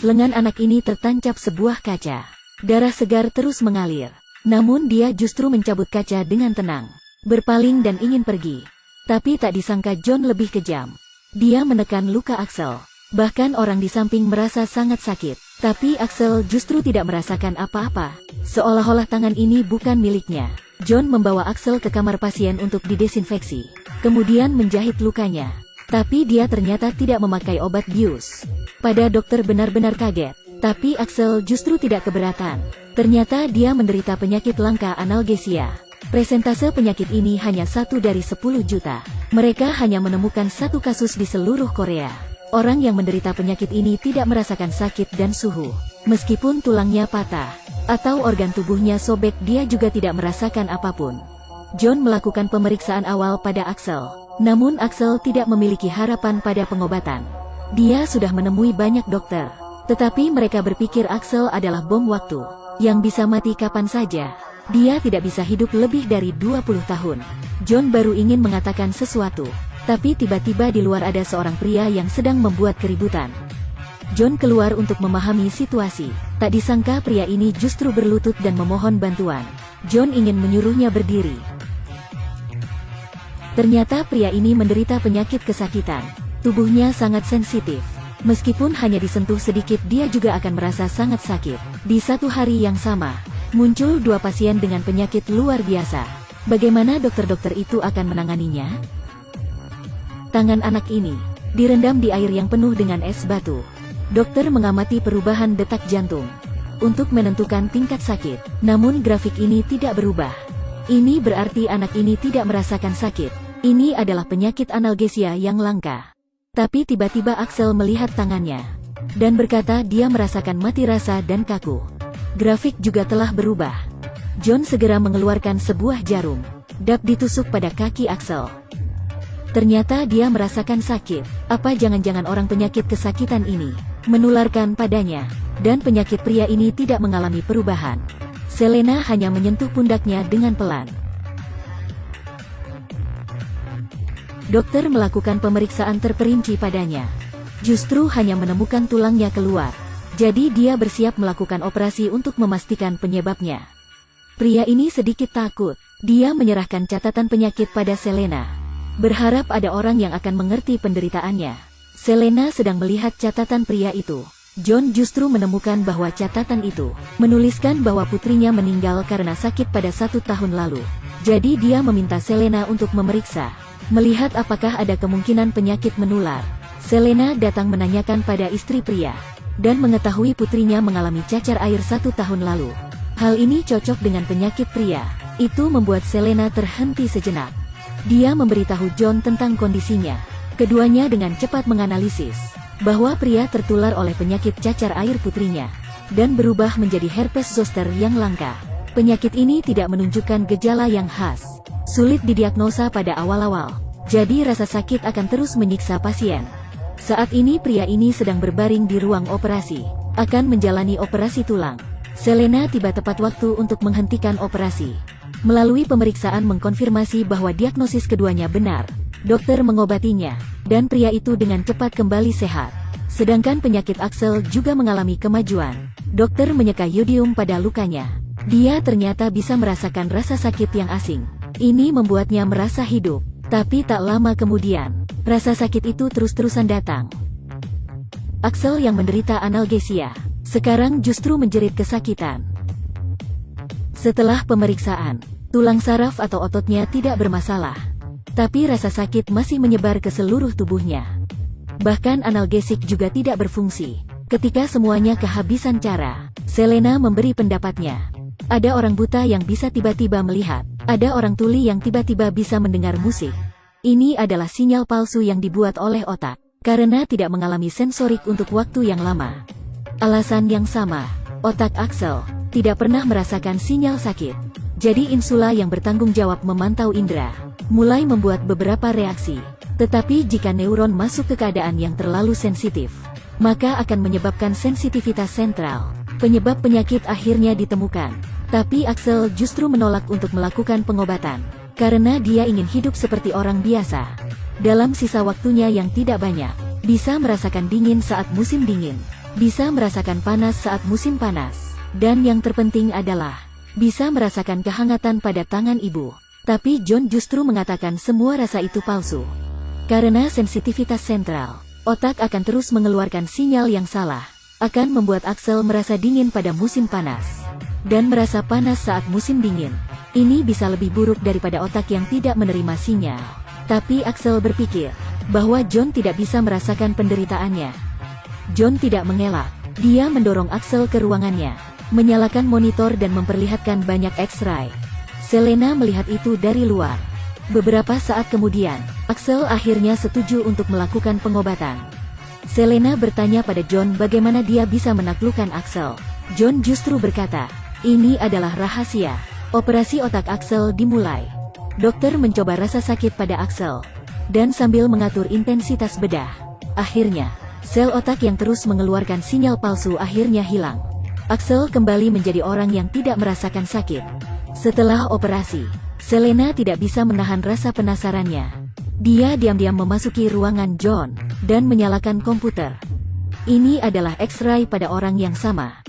Lengan anak ini tertancap sebuah kaca. Darah segar terus mengalir. Namun dia justru mencabut kaca dengan tenang. Berpaling dan ingin pergi. Tapi tak disangka John lebih kejam. Dia menekan luka Axel. Bahkan orang di samping merasa sangat sakit. Tapi Axel justru tidak merasakan apa-apa. Seolah-olah tangan ini bukan miliknya. John membawa Axel ke kamar pasien untuk didesinfeksi. Kemudian menjahit lukanya. Tapi dia ternyata tidak memakai obat bius. Pada dokter benar-benar kaget. Tapi Axel justru tidak keberatan. Ternyata dia menderita penyakit langka analgesia. Presentase penyakit ini hanya 1 dari 10 juta. Mereka hanya menemukan 1 kasus di seluruh Korea. Orang yang menderita penyakit ini tidak merasakan sakit dan suhu. Meskipun tulangnya patah atau organ tubuhnya sobek, dia juga tidak merasakan apapun. John melakukan pemeriksaan awal pada Axel. Namun Axel tidak memiliki harapan pada pengobatan. Dia sudah menemui banyak dokter. Tetapi mereka berpikir Axel adalah bom waktu yang bisa mati kapan saja. Dia tidak bisa hidup lebih dari 20 tahun. John baru ingin mengatakan sesuatu. Tapi tiba-tiba di luar ada seorang pria yang sedang membuat keributan. John keluar untuk memahami situasi. Tak disangka pria ini justru berlutut dan memohon bantuan. John ingin menyuruhnya berdiri. Ternyata pria ini menderita penyakit kesakitan. Tubuhnya sangat sensitif. Meskipun hanya disentuh sedikit, dia juga akan merasa sangat sakit. Di satu hari yang sama, muncul 2 pasien dengan penyakit luar biasa. Bagaimana dokter-dokter itu akan menanganinya? Tangan anak ini direndam di air yang penuh dengan es batu. Dokter mengamati perubahan detak jantung untuk menentukan tingkat sakit. Namun grafik ini tidak berubah. Ini berarti anak ini tidak merasakan sakit. Ini adalah penyakit analgesia yang langka. Tapi tiba-tiba Axel melihat tangannya dan berkata dia merasakan mati rasa dan kaku. Grafik juga telah berubah. John segera mengeluarkan sebuah jarum. Dap ditusuk pada kaki Axel. Ternyata dia merasakan sakit. Apa jangan-jangan orang penyakit kesakitan ini menularkan padanya? Dan penyakit pria ini tidak mengalami perubahan. Selena hanya menyentuh pundaknya dengan pelan. Dokter melakukan pemeriksaan terperinci padanya. Justru hanya menemukan tulangnya keluar. Jadi dia bersiap melakukan operasi untuk memastikan penyebabnya. Pria ini sedikit takut. Dia menyerahkan catatan penyakit pada Selena. Berharap ada orang yang akan mengerti penderitaannya. Selena sedang melihat catatan pria itu. John justru menemukan bahwa catatan itu menuliskan bahwa putrinya meninggal karena sakit pada 1 tahun lalu. Jadi dia meminta Selena untuk memeriksa. Melihat apakah ada kemungkinan penyakit menular. Selena datang menanyakan pada istri pria. Dan mengetahui putrinya mengalami cacar air 1 tahun lalu. Hal ini cocok dengan penyakit pria. Itu membuat Selena terhenti sejenak. Dia memberitahu John tentang kondisinya. Keduanya dengan cepat menganalisis bahwa pria tertular oleh penyakit cacar air putrinya dan berubah menjadi herpes zoster yang langka. Penyakit ini tidak menunjukkan gejala yang khas. Sulit didiagnosa pada awal-awal. Jadi rasa sakit akan terus menyiksa pasien. Saat ini pria ini sedang berbaring di ruang operasi. Akan menjalani operasi tulang. Selena tiba tepat waktu untuk menghentikan operasi. Melalui pemeriksaan mengkonfirmasi bahwa diagnosis keduanya benar. Dokter mengobatinya. Dan pria itu dengan cepat kembali sehat. Sedangkan penyakit Axel juga mengalami kemajuan. Dokter menyeka yodium pada lukanya. Dia ternyata bisa merasakan rasa sakit yang asing. Ini membuatnya merasa hidup. Tapi tak lama kemudian, rasa sakit itu terus-terusan datang. Axel yang menderita analgesia, sekarang justru menjerit kesakitan. Setelah pemeriksaan, tulang saraf atau ototnya tidak bermasalah. Tapi rasa sakit masih menyebar ke seluruh tubuhnya. Bahkan analgesik juga tidak berfungsi. Ketika semuanya kehabisan cara, Selena memberi pendapatnya. Ada orang buta yang bisa tiba-tiba melihat. Ada orang tuli yang tiba-tiba bisa mendengar musik. Ini adalah sinyal palsu yang dibuat oleh otak. Karena tidak mengalami sensorik untuk waktu yang lama. Alasan yang sama, otak Axel tidak pernah merasakan sinyal sakit. Jadi insula yang bertanggung jawab memantau indera, mulai membuat beberapa reaksi. Tetapi jika neuron masuk ke keadaan yang terlalu sensitif, maka akan menyebabkan sensitivitas sentral. Penyebab penyakit akhirnya ditemukan. Tapi Axel justru menolak untuk melakukan pengobatan. Karena dia ingin hidup seperti orang biasa. Dalam sisa waktunya yang tidak banyak, bisa merasakan dingin saat musim dingin. bisa merasakan panas saat musim panas, dan yang terpenting adalah bisa merasakan kehangatan pada tangan ibu. Tapi John justru mengatakan semua rasa itu palsu. Karena sensitivitas sentral, otak akan terus mengeluarkan sinyal yang salah, akan membuat Axel merasa dingin pada musim panas, dan merasa panas saat musim dingin. Ini bisa lebih buruk daripada otak yang tidak menerima sinyal. Tapi Axel berpikir bahwa John tidak bisa merasakan penderitaannya. John tidak mengelak. Dia mendorong Axel ke ruangannya, menyalakan monitor dan memperlihatkan banyak X-ray. Selena melihat itu dari luar. Beberapa saat kemudian, Axel akhirnya setuju untuk melakukan pengobatan. Selena bertanya pada John bagaimana dia bisa menaklukkan Axel. John justru berkata, ini adalah rahasia. Operasi otak Axel dimulai. Dokter mencoba rasa sakit pada Axel, dan sambil mengatur intensitas bedah. Akhirnya, sel otak yang terus mengeluarkan sinyal palsu akhirnya hilang. Axel kembali menjadi orang yang tidak merasakan sakit. Setelah operasi, Selena tidak bisa menahan rasa penasarannya. Dia diam-diam memasuki ruangan John, dan menyalakan komputer. Ini adalah X-ray pada orang yang sama.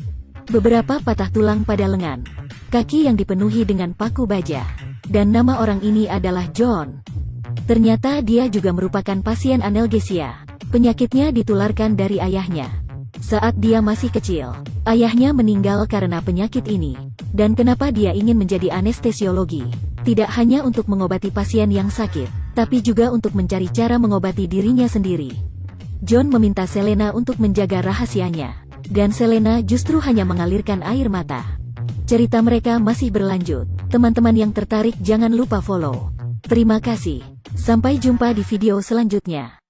Beberapa patah tulang pada lengan, kaki yang dipenuhi dengan paku baja, dan nama orang ini adalah John. Ternyata dia juga merupakan pasien analgesia. Penyakitnya ditularkan dari ayahnya. Saat dia masih kecil, ayahnya meninggal karena penyakit ini. Dan kenapa dia ingin menjadi anestesiologi? Tidak hanya untuk mengobati pasien yang sakit, tapi juga untuk mencari cara mengobati dirinya sendiri. John meminta Selena untuk menjaga rahasianya, dan Selena justru hanya mengalirkan air mata. Cerita mereka masih berlanjut. Teman-teman yang tertarik jangan lupa follow. Terima kasih. Sampai jumpa di video selanjutnya.